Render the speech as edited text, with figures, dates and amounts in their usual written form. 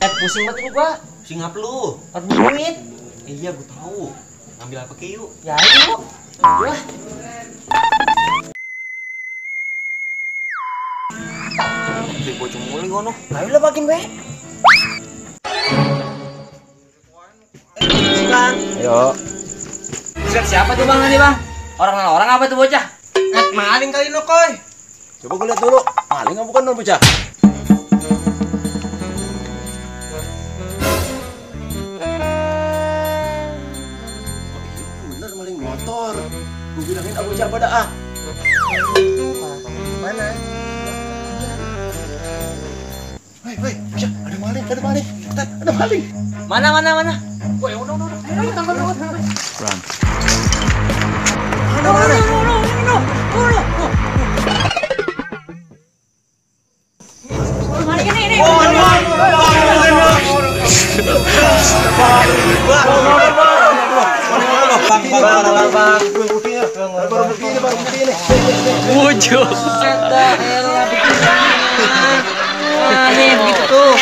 Pusing banget ini gua. Pusing apa lu? 40 duit. Iya, gua tahu. Ngambil apa ke yuk? Ya ayo yuk. Wah. Si bocah muli ngono. Ayo lah bagiin gue. Silang. Ayo. Siapa tuh bang tadi bang? Orang apa tuh bocah? Maling kali no koy. Coba gua lihat dulu. Maling apa bukan no bocah? Bener maling motor. Gua bilangin Abu Ja'far dah ah. Mana? Woi, Bocah, ada maling. Cepetan, ada maling. Mana? Woi, udah. Ayo, tangkap. Run. Maling ini. Bang. Bukti ini. Wujud. Seta elah begini. Nih begitu tuh.